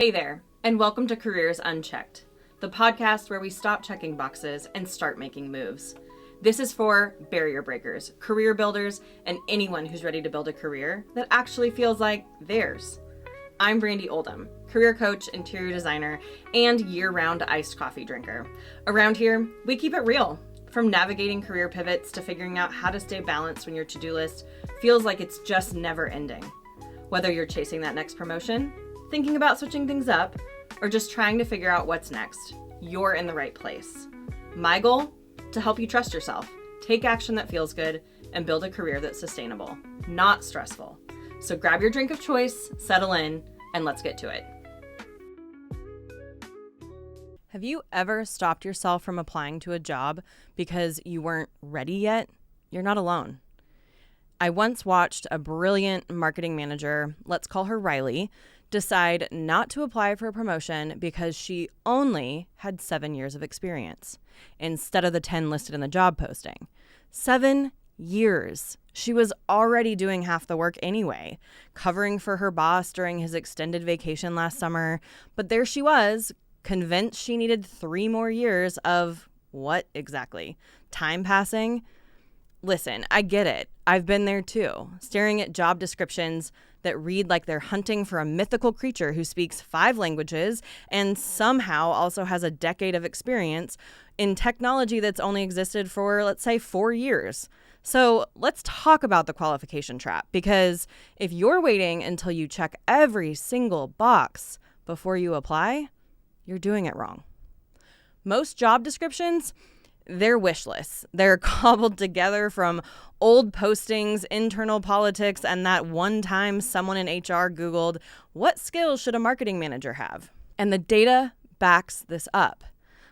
Hey there, and welcome to Careers Unchecked, the podcast where we stop checking boxes and start making moves. This is for barrier breakers, career builders, and anyone who's ready to build a career that actually feels like theirs. I'm Brandy Oldham, career coach, interior designer, and year-round iced coffee drinker. Around here, we keep it real. From navigating career pivots to figuring out how to stay balanced when your to-do list feels like it's just never ending. Whether you're chasing that next promotion, thinking about switching things up, or just trying to figure out what's next, you're in the right place. My goal? To help you trust yourself, take action that feels good, and build a career that's sustainable, not stressful. So grab your drink of choice, settle in, and let's get to it. Have you ever stopped yourself from applying to a job because you weren't ready yet? You're not alone. I once watched a brilliant marketing manager, let's call her Riley, decide not to apply for a promotion because she only had 7 years of experience instead of the 10 listed in the job posting. 7 years. She was already doing half the work anyway, covering for her boss during his extended vacation last summer. But there she was, convinced she needed 3 more years of what exactly? Time passing? Listen, I get it. I've been there too, staring at job descriptions that read like they're hunting for a mythical creature who speaks 5 languages and somehow also has a decade of experience in technology that's only existed for, let's say, 4 years. So let's talk about the qualification trap, because if you're waiting until you check every single box before you apply, you're doing it wrong. Most job descriptions, they're wish lists. They're cobbled together from old postings, internal politics, and that one time someone in HR Googled, what skills should a marketing manager have? And the data backs this up.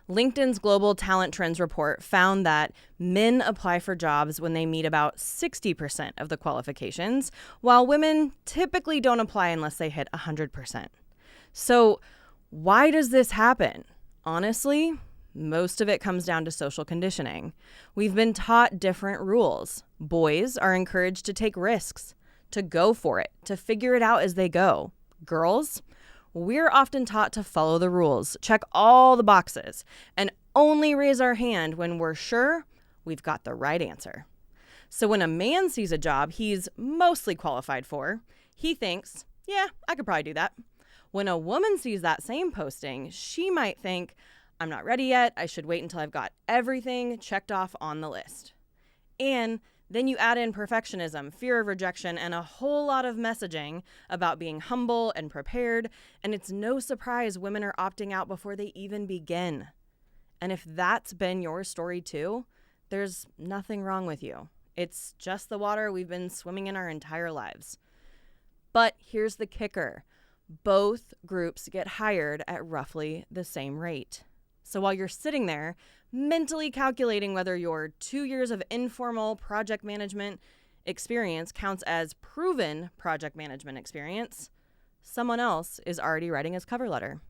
LinkedIn's Global Talent Trends report found that men apply for jobs when they meet about 60% of the qualifications, while women typically don't apply unless they hit 100%. So why does this happen? Honestly, most of it comes down to social conditioning. We've been taught different rules. Boys are encouraged to take risks, to go for it, to figure it out as they go. Girls, we're often taught to follow the rules, check all the boxes, and only raise our hand when we're sure we've got the right answer. So when a man sees a job he's mostly qualified for, he thinks, yeah, I could probably do that. When a woman sees that same posting, she might think, I'm not ready yet. I should wait until I've got everything checked off on the list. And then you add in perfectionism, fear of rejection, and a whole lot of messaging about being humble and prepared. And it's no surprise women are opting out before they even begin. And if that's been your story too, there's nothing wrong with you. It's just the water we've been swimming in our entire lives. But here's the kicker. Both groups get hired at roughly the same rate. So while you're sitting there mentally calculating whether your 2 years of informal project management experience counts as proven project management experience, someone else is already writing his cover letter.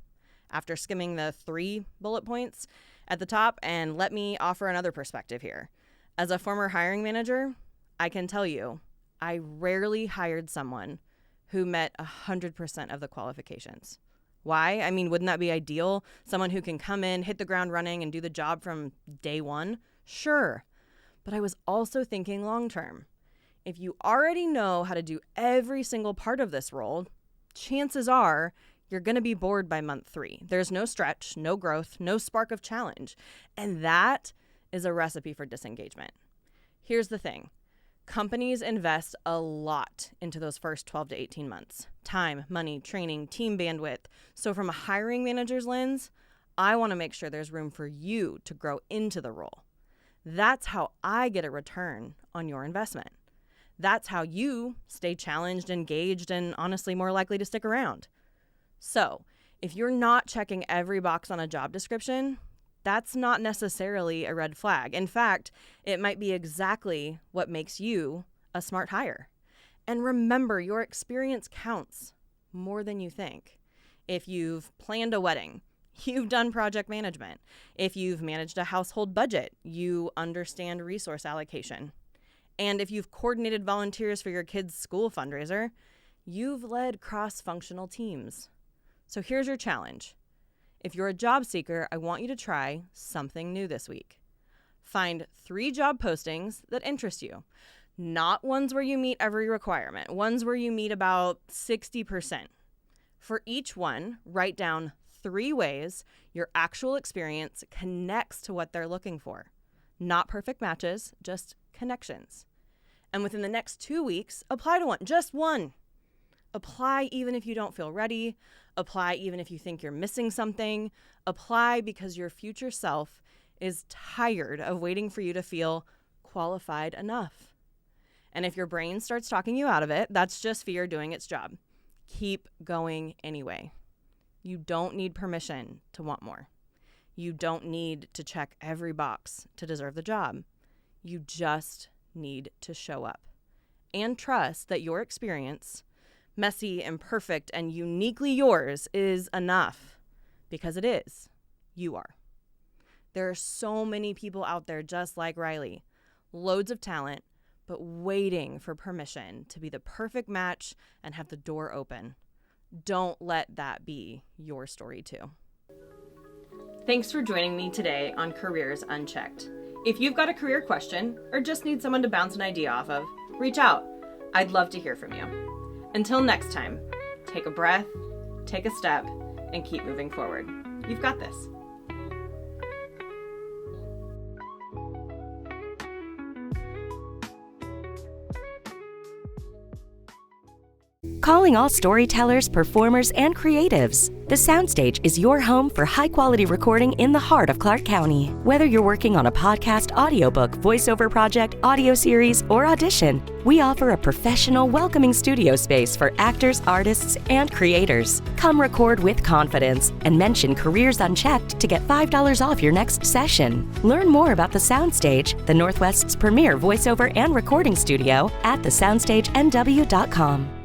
After skimming the 3 bullet points at the top, and let me offer another perspective here. As a former hiring manager, I can tell you, I rarely hired someone who met 100% of the qualifications. Why? I mean, wouldn't that be ideal? Someone who can come in, hit the ground running, and do the job from day one? Sure. But I was also thinking long term. If you already know how to do every single part of this role, chances are you're going to be bored by month 3. There's no stretch, no growth, no spark of challenge. And that is a recipe for disengagement. Here's the thing. Companies invest a lot into those first 12 to 18 months. Time, money, training, team bandwidth. So from a hiring manager's lens, I want to make sure there's room for you to grow into the role. That's how I get a return on your investment. That's how you stay challenged, engaged, and honestly more likely to stick around. So if you're not checking every box on a job description, that's not necessarily a red flag. In fact, it might be exactly what makes you a smart hire. And remember, your experience counts more than you think. If you've planned a wedding, you've done project management. If you've managed a household budget, you understand resource allocation. And if you've coordinated volunteers for your kids' school fundraiser, you've led cross-functional teams. So here's your challenge. If you're a job seeker, I want you to try something new this week. Find 3 job postings that interest you. Not ones where you meet every requirement, ones where you meet about 60%. For each one, write down 3 ways your actual experience connects to what they're looking for. Not perfect matches, just connections. And within the next 2 weeks, apply to one, just one. Apply even if you don't feel ready. Apply even if you think you're missing something. Apply because your future self is tired of waiting for you to feel qualified enough. And if your brain starts talking you out of it, that's just fear doing its job. Keep going anyway. You don't need permission to want more. You don't need to check every box to deserve the job. You just need to show up and trust that your experience, messy, imperfect, and uniquely yours, is enough, because it is. You are. There are so many people out there just like Riley, loads of talent, but waiting for permission to be the perfect match and have the door open. Don't let that be your story too. Thanks for joining me today on Careers Unchecked. If you've got a career question or just need someone to bounce an idea off of, reach out. I'd love to hear from you. Until next time, take a breath, take a step, and keep moving forward. You've got this. Calling all storytellers, performers, and creatives. The Soundstage is your home for high-quality recording in the heart of Clark County. Whether you're working on a podcast, audiobook, voiceover project, audio series, or audition, we offer a professional, welcoming studio space for actors, artists, and creators. Come record with confidence and mention Careers Unchecked to get $5 off your next session. Learn more about The Soundstage, the Northwest's premier voiceover and recording studio, at thesoundstagenw.com.